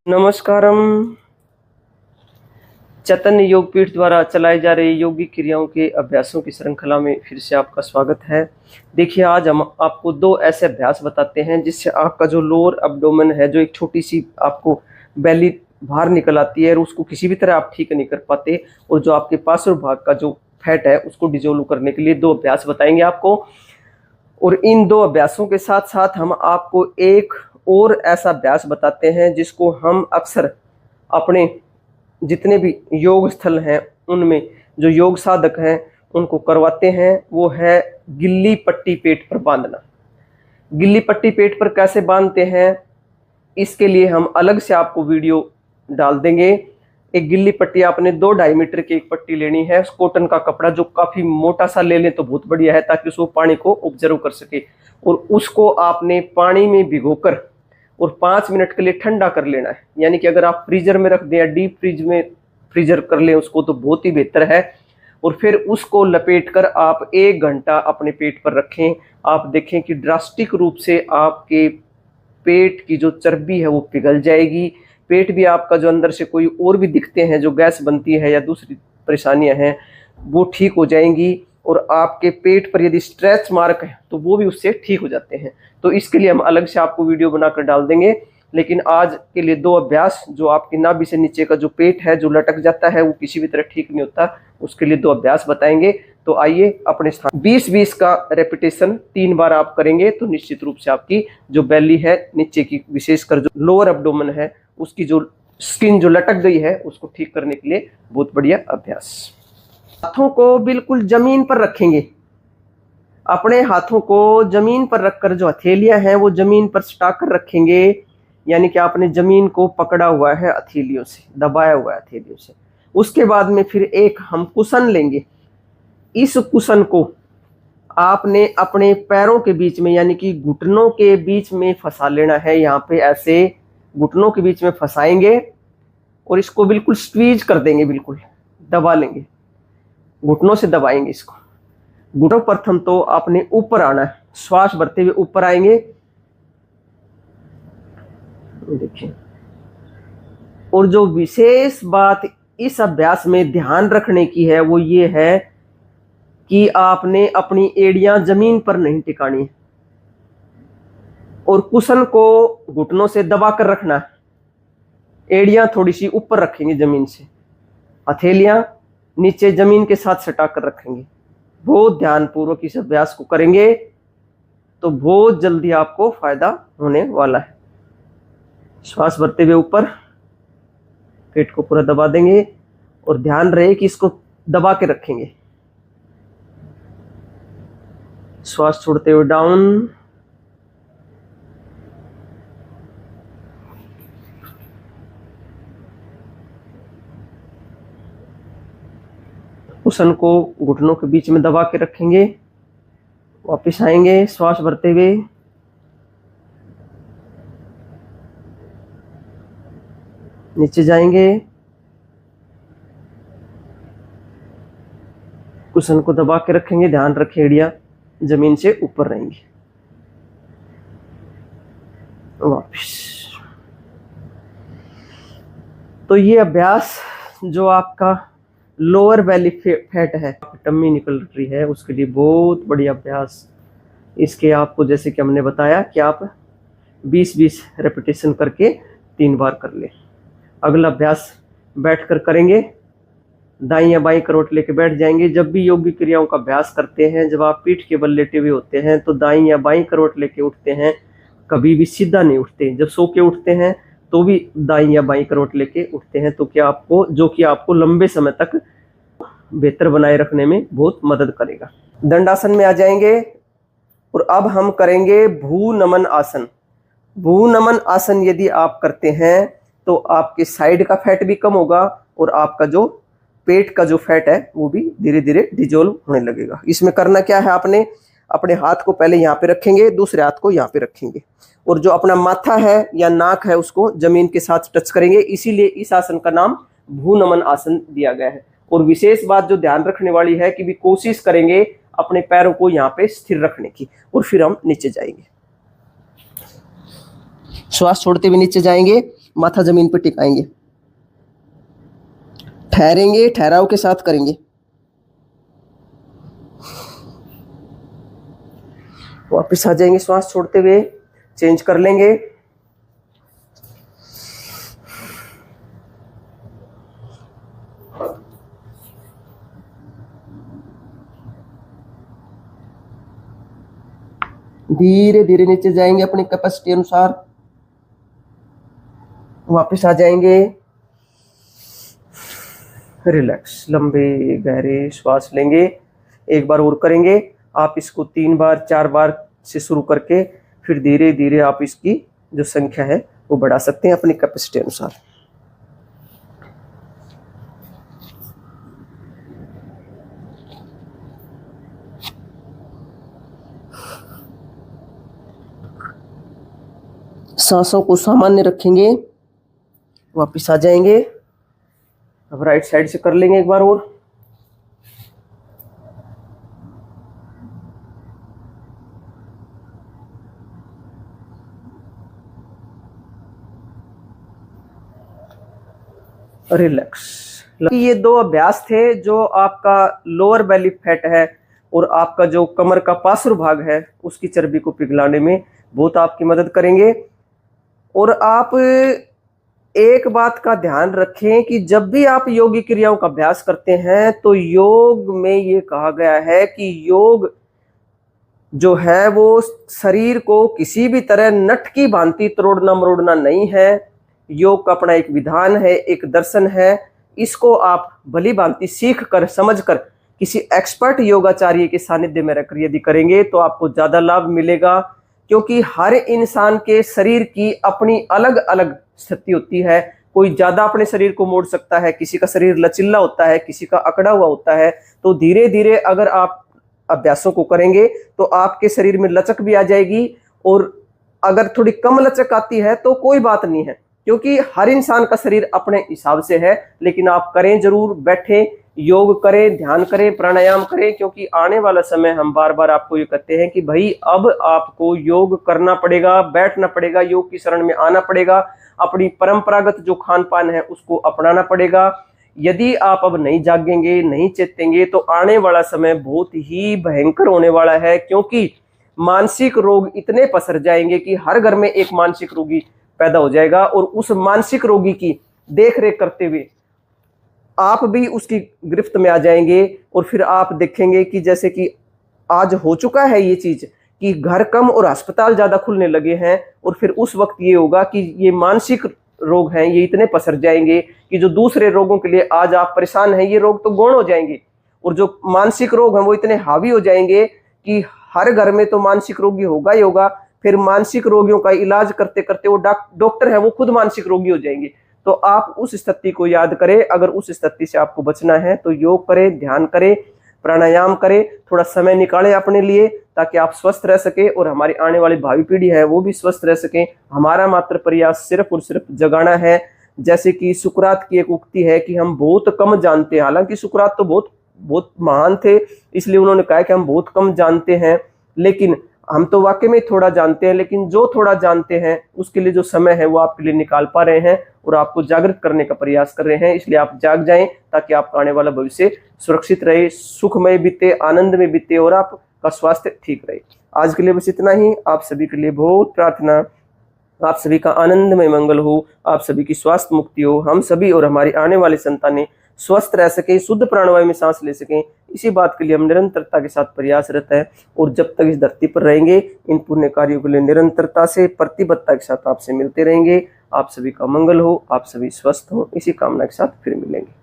नमस्कारम। चैतन्य योग पीठ द्वारा चलाई जा रही योगिक क्रियाओं के अभ्यासों की श्रृंखला में फिर से आपका स्वागत है। देखिए, आज हम आपको दो ऐसे अभ्यास बताते हैं जिससे आपका जो लोअर एब्डोमेन है, जो एक छोटी सी आपको बेली बाहर निकल आती है और उसको किसी भी तरह आप ठीक नहीं कर पाते, और जो आपके पार्श्व भाग का जो फैट है उसको डिजोल्व करने के लिए दो अभ्यास बताएंगे आपको। और इन दो अभ्यासों के साथ साथ हम आपको एक और ऐसा अभ्यास बताते हैं जिसको हम अक्सर अपने जितने भी योग स्थल हैं उनमें जो योग साधक हैं उनको करवाते हैं, वो है गिल्ली पट्टी पेट पर बांधना। गिल्ली पट्टी पेट पर कैसे बांधते हैं, इसके लिए हम अलग से आपको वीडियो डाल देंगे। एक गिल्ली पट्टी आपने 2-2.5 मीटर की एक पट्टी लेनी है, कॉटन का कपड़ा जो काफ़ी मोटा सा ले लें तो बहुत बढ़िया है, ताकि उसको पानी को ऑब्जर्व कर सके। और उसको आपने पानी में भिगोकर और 5 मिनट के लिए ठंडा कर लेना है। यानी कि अगर आप फ्रीजर में रख दें या डीप फ्रीज में फ्रीजर कर लें उसको तो बहुत ही बेहतर है। और फिर उसको लपेटकर आप 1 घंटा अपने पेट पर रखें। आप देखें कि ड्रास्टिक रूप से आपके पेट की जो चर्बी है वो पिघल जाएगी। पेट भी आपका जो अंदर से कोई और भी दिखते हैं, जो गैस बनती है या दूसरी परेशानियां हैं, वो ठीक हो जाएंगी। और आपके पेट पर यदि स्ट्रेच मार्क है तो वो भी उससे ठीक हो जाते हैं। तो इसके लिए हम अलग से आपको वीडियो बनाकर डाल देंगे। लेकिन आज के लिए दो अभ्यास, जो आपकी नाभि से नीचे का जो पेट है जो लटक जाता है वो किसी भी तरह ठीक नहीं होता, उसके लिए दो अभ्यास बताएंगे। तो आइए अपने स्थान 20-20 का रेपिटेशन 3 बार आप करेंगे तो निश्चित रूप से आपकी जो बेली है नीचे की, विशेषकर जो लोअर एब्डोमेन है, उसकी जो स्किन जो लटक गई है उसको ठीक करने के लिए बहुत बढ़िया अभ्यास। हाथों को बिल्कुल जमीन पर रखेंगे। अपने हाथों को जमीन पर रखकर जो हथेलियां हैं वो जमीन पर सटाकर रखेंगे। यानी कि आपने जमीन को पकड़ा हुआ है हथेलियों से, दबाया हुआ है हथेलियों से। उसके बाद में फिर एक हम कुशन लेंगे। इस कुशन को आपने अपने पैरों के बीच में, यानी कि घुटनों के बीच में फंसा लेना है। यहाँ पे ऐसे घुटनों के बीच में फंसाएंगे और इसको बिल्कुल स्क्वीज कर देंगे, बिल्कुल दबा लेंगे, घुटनों से दबाएंगे इसको। घुटनों प्रथम तो आपने ऊपर आना है, श्वास भरते हुए ऊपर आएंगे, देखिए। और जो विशेष बात इस अभ्यास में ध्यान रखने की है वो ये है कि आपने अपनी एड़ियां जमीन पर नहीं टिकानी है और कुशन को घुटनों से दबा कर रखना है। एड़ियां थोड़ी सी ऊपर रखेंगे जमीन से, हथेलियां नीचे जमीन के साथ सटा कर रखेंगे। बहुत ध्यानपूर्वक इस अभ्यास को करेंगे तो बहुत जल्दी आपको फायदा होने वाला है। श्वास भरते हुए ऊपर, पेट को पूरा दबा देंगे और ध्यान रहे कि इसको दबा के रखेंगे। श्वास छोड़ते हुए डाउन, कुशन को घुटनों के बीच में दबा के रखेंगे। वापस आएंगे श्वास भरते हुए, नीचे जाएंगे, कुशन को दबा के रखेंगे। ध्यान रखें एड़ियां जमीन से ऊपर रहेंगी। वापस। तो ये अभ्यास जो आपका लोअर बेली फैट है, टम्मी निकल रही है, उसके लिए बहुत बढ़िया अभ्यास। इसके आपको जैसे कि हमने बताया कि आप 20-20 रेपिटेशन करके 3 बार कर ले। अगला अभ्यास बैठकर करेंगे। दाईं या बाईं करवट लेके बैठ जाएंगे। जब भी योगिक क्रियाओं का अभ्यास करते हैं, जब आप पीठ के बल लेटे हुए होते हैं तो दाईं या बाईं करवट लेके उठते हैं, कभी भी सीधा नहीं उठते। जब सो के उठते हैं तो भी दाईं या बाईं करवट लेके उठते हैं, तो क्या आपको, जो कि आपको लंबे समय तक बेहतर बनाए रखने में बहुत मदद करेगा। दंडासन में आ जाएंगे और अब हम करेंगे भू नमन आसन। भू नमन आसन यदि आप करते हैं तो आपके साइड का फैट भी कम होगा और आपका जो पेट का जो फैट है वो भी धीरे धीरे डिजोल्व होने लगेगा। इसमें करना क्या है, आपने अपने हाथ को पहले यहाँ पे रखेंगे, दूसरे हाथ को यहाँ पे रखेंगे और जो अपना माथा है या नाक है उसको जमीन के साथ टच करेंगे। इसीलिए इस आसन का नाम भू नमन आसन दिया गया है। और विशेष बात जो ध्यान रखने वाली है कि भी कोशिश करेंगे अपने पैरों को यहाँ पे स्थिर रखने की, और फिर हम नीचे जाएंगे। श्वास छोड़ते हुए नीचे जाएंगे, माथा जमीन पर टिकाएंगे, ठहरेंगे, ठहराव के साथ करेंगे। वापस आ जाएंगे, श्वास छोड़ते हुए चेंज कर लेंगे। धीरे धीरे नीचे जाएंगे अपनी कैपेसिटी अनुसार, वापस आ जाएंगे। रिलैक्स, लंबे गहरे श्वास लेंगे। एक बार और करेंगे। आप इसको 3 बार 4 बार से शुरू करके फिर धीरे धीरे आप इसकी जो संख्या है वो बढ़ा सकते हैं अपनी कैपेसिटी अनुसार। सांसों को सामान्य रखेंगे, वापस आ जाएंगे। अब राइट साइड से कर लेंगे एक बार और। रिलैक्स। ये 2 अभ्यास थे जो आपका लोअर बेली फैट है और आपका जो कमर का पार्श्व भाग है उसकी चर्बी को पिघलाने में बहुत आपकी मदद करेंगे। और आप एक बात का ध्यान रखें कि जब भी आप योगी क्रियाओं का अभ्यास करते हैं तो योग में ये कहा गया है कि योग जो है वो शरीर को किसी भी तरह नट की भांति तोड़ना मरोड़ना नहीं है। योग का अपना एक विधान है, एक दर्शन है। इसको आप भली भांति सीख कर समझ कर किसी एक्सपर्ट योगाचार्य के सानिध्य में रहकर यदि करेंगे तो आपको ज्यादा लाभ मिलेगा, क्योंकि हर इंसान के शरीर की अपनी अलग अलग स्थिति होती है। कोई ज्यादा अपने शरीर को मोड़ सकता है, किसी का शरीर लचीला होता है, किसी का अकड़ा हुआ होता है। तो धीरे धीरे अगर आप अभ्यासों को करेंगे तो आपके शरीर में लचक भी आ जाएगी। और अगर थोड़ी कम लचक आती है तो कोई बात नहीं है, क्योंकि हर इंसान का शरीर अपने हिसाब से है। लेकिन आप करें जरूर, बैठें, योग करें, ध्यान करें, प्राणायाम करें, क्योंकि आने वाला समय हम बार बार आपको ये कहते हैं कि भाई अब आपको योग करना पड़ेगा, बैठना पड़ेगा, योग की शरण में आना पड़ेगा, अपनी परंपरागत जो खान पान है उसको अपनाना पड़ेगा। यदि आप अब नहीं जागेंगे, नहीं चेतेंगे तो आने वाला समय बहुत ही भयंकर होने वाला है, क्योंकि मानसिक रोग इतने पसर जाएंगे कि हर घर में एक मानसिक रोगी पैदा हो जाएगा। और उस मानसिक रोगी की देख रेख करते हुए आप भी उसकी गिरफ्त में आ जाएंगे। और फिर आप देखेंगे कि जैसे कि आज हो चुका है ये चीज कि घर कम और अस्पताल ज्यादा खुलने लगे हैं। और फिर उस वक्त ये होगा कि ये मानसिक रोग हैं, ये इतने पसर जाएंगे कि जो दूसरे रोगों के लिए आज आप परेशान हैं, ये रोग तो गौण हो जाएंगे। और जो मानसिक रोग हैं वो इतने हावी हो जाएंगे कि हर घर में तो मानसिक रोगी होगा ही होगा। फिर मानसिक रोगियों का इलाज करते करते वो डॉक्टर है वो खुद मानसिक रोगी हो जाएंगे। तो आप उस स्थिति को याद करें। अगर उस स्थिति से आपको बचना है तो योग करें, ध्यान करें, प्राणायाम करें, थोड़ा समय निकालें अपने लिए, ताकि आप स्वस्थ रह सके और हमारी आने वाली भावी पीढ़ी है वो भी स्वस्थ रह सके। हमारा मात्र प्रयास सिर्फ और सिर्फ जगाना है। जैसे कि सुकरात की एक उक्ति है कि हम बहुत कम जानते हैं। हालांकि सुकरात तो बहुत बहुत महान थे, इसलिए उन्होंने कहा कि हम बहुत कम जानते हैं, लेकिन हम तो वाकई में थोड़ा जानते हैं। लेकिन जो थोड़ा जानते हैं उसके लिए जो समय है वो आपके लिए निकाल पा रहे हैं और आपको जागृत करने का प्रयास कर रहे हैं। इसलिए आप जाग जाएं ताकि आपका आने वाला भविष्य सुरक्षित रहे, सुखमय बीते, आनंद में बीते और आपका स्वास्थ्य ठीक रहे। आज के लिए बस इतना ही। आप सभी के लिए बहुत प्रार्थना, आप सभी का आनंदमय मंगल हो, आप सभी की स्वास्थ्य मुक्ति हो, हम सभी और हमारी आने वाली संतानें स्वस्थ रह सकें, शुद्ध प्राणवायु में सांस ले सकें। इसी बात के लिए हम निरंतरता के साथ प्रयासरत है। और जब तक इस धरती पर रहेंगे इन पुण्य कार्यों के लिए निरंतरता से प्रतिबद्धता के साथ आपसे मिलते रहेंगे। आप सभी का मंगल हो, आप सभी स्वस्थ हो, इसी कामना के साथ फिर मिलेंगे।